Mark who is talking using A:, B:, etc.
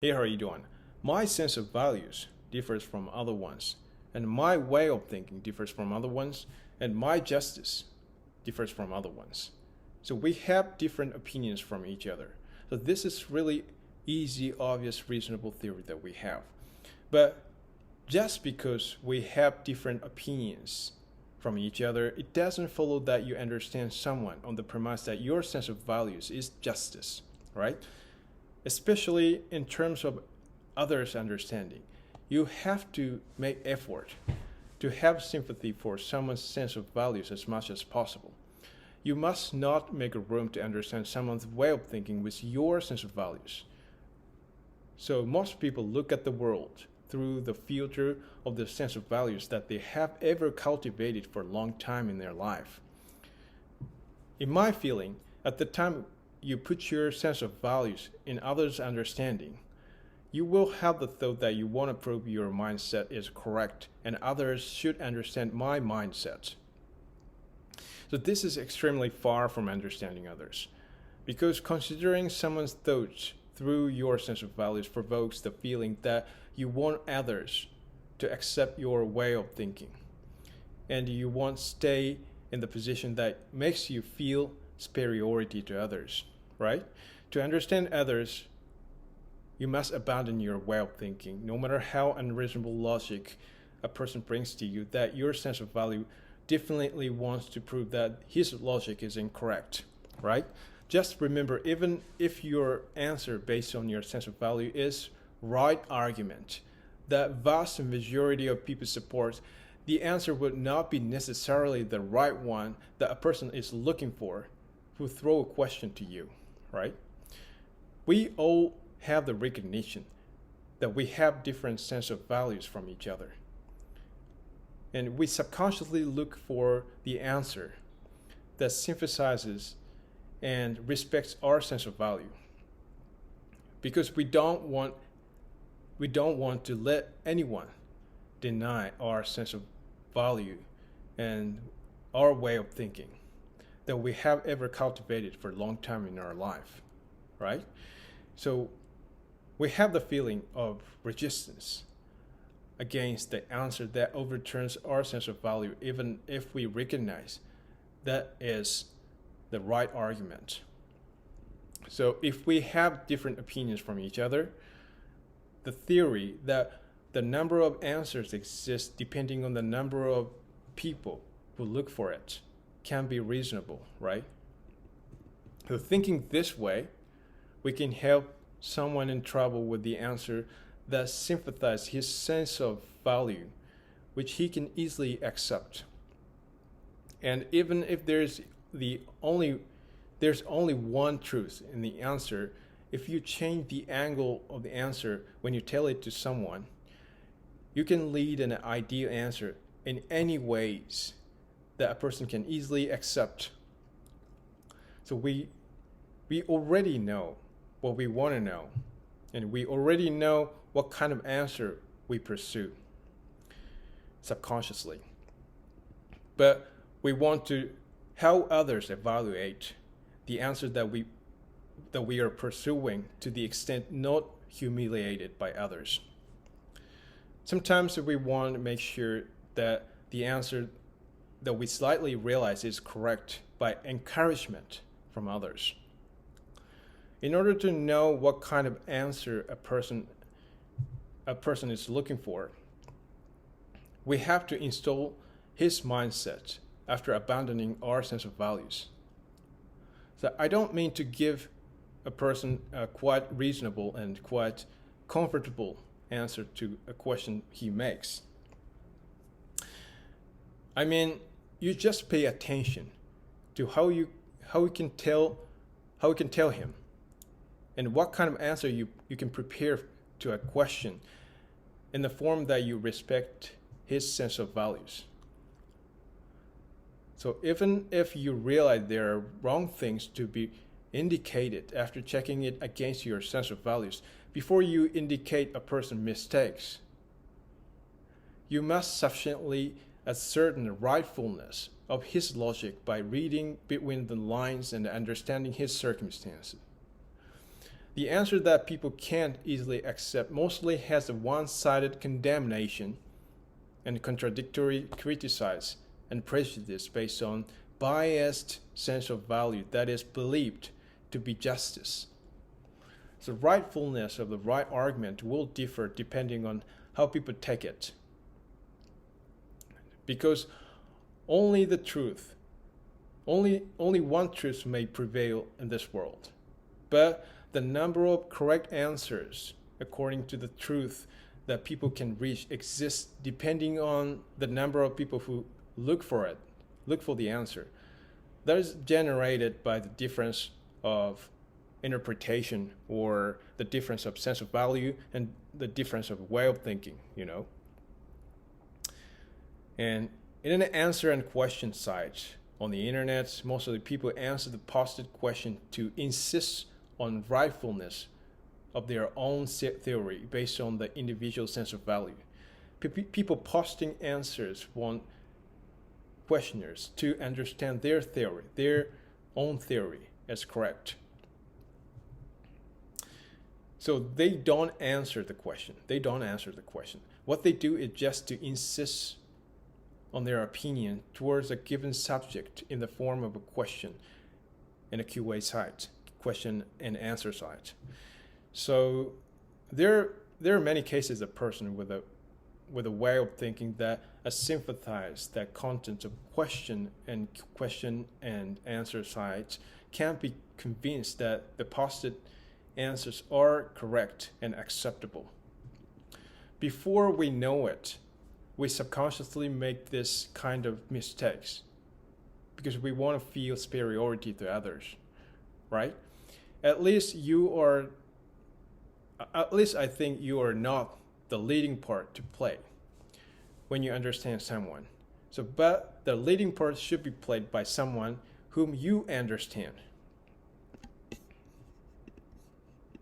A: Hey, how are you doing? My sense of values differs from other ones, and my way of thinking differs from other ones, and my justice differs from other ones. So we have different opinions from each other. So this is really easy, obvious, reasonable theory that we have. But just because we have different opinions from each other, it doesn't follow that you understand someone on the premise that your sense of values is justice, right? Especially in terms of others' understanding. You have to make effort to have sympathy for someone's sense of values as much as possible. You must not make room to understand someone's way of thinking with your sense of values. So most people look at the world through the filter of the sense of values that they have ever cultivated for a long time in their life. In my feeling, at the time you put your sense of values in others' understanding, you will have the thought that you want to prove your mindset is correct and others should understand my mindset. So this is extremely far from understanding others, because considering someone's thoughts through your sense of values provokes the feeling that you want others to accept your way of thinking, and you want to stay in the position that makes you feel superiority to others, right? To understand others, you must abandon your way of thinking, no matter how unreasonable logic a person brings to you, that your sense of value definitely wants to prove that his logic is incorrect, right? Just remember, even if your answer based on your sense of value is right argument, the vast majority of people support, the answer would not be necessarily the right one that a person is looking for who throw a question to you, right? We all have the recognition that we have different sense of values from each other. And we subconsciously look for the answer that synthesizes and respects our sense of value. Because we don't want to let anyone deny our sense of value and our way of thinking that we have ever cultivated for a long time in our life, right? So we have the feeling of resistance against the answer that overturns our sense of value, even if we recognize that is the right argument. So if we have different opinions from each other, the theory that the number of answers exists depending on the number of people who look for it can be reasonable, right? So thinking this way, we can help someone in trouble with the answer that sympathizes his sense of value, which he can easily accept. And even if there's only one truth in the answer, if you change the angle of the answer when you tell it to someone, you can lead an ideal answer in any ways that a person can easily accept. So we already know what we want to know, and we already know what kind of answer we pursue subconsciously. But we want to help others evaluate the answer that we are pursuing to the extent not humiliated by others. Sometimes we want to make sure that the answer that we slightly realize is correct by encouragement from others. In order to know what kind of answer a person is looking for, we have to install his mindset after abandoning our sense of values. So I don't mean to give a person a quite reasonable and quite comfortable answer to a question he makes. I mean, you just pay attention to how we can tell him, and what kind of answer you can prepare to a question in the form that you respect his sense of values. So even if you realize there are wrong things to be indicated after checking it against your sense of values, before you indicate a person mistakes, you must sufficiently assert the rightfulness of his logic by reading between the lines and understanding his circumstances. The answer that people can't easily accept mostly has a one-sided condemnation and contradictory criticize and prejudice based on biased sense of value that is believed to be justice. The rightfulness of the right argument will differ depending on how people take it. Because only the truth, only one truth may prevail in this world. But the number of correct answers according to the truth that people can reach exists depending on the number of people who look for the answer. That is generated by the difference of interpretation or the difference of sense of value and the difference of way of thinking, And in an answer and question site on the internet, most of the people answer the posted question to insist on rightfulness of their own theory based on the individual sense of value. People posting answers want questioners to understand their theory, their own theory as correct. So they don't answer the question. What they do is just to insist on their opinion towards a given subject in the form of a question in a QA site, question and answer site. So there are many cases of person with a way of thinking that sympathize that content of question and answer sites can't be convinced that the posted answers are correct and acceptable. Before we know it, we subconsciously make this kind of mistakes because we want to feel superiority to others, right? At least I think you are not the leading part to play when you understand someone. But the leading part should be played by someone whom you understand.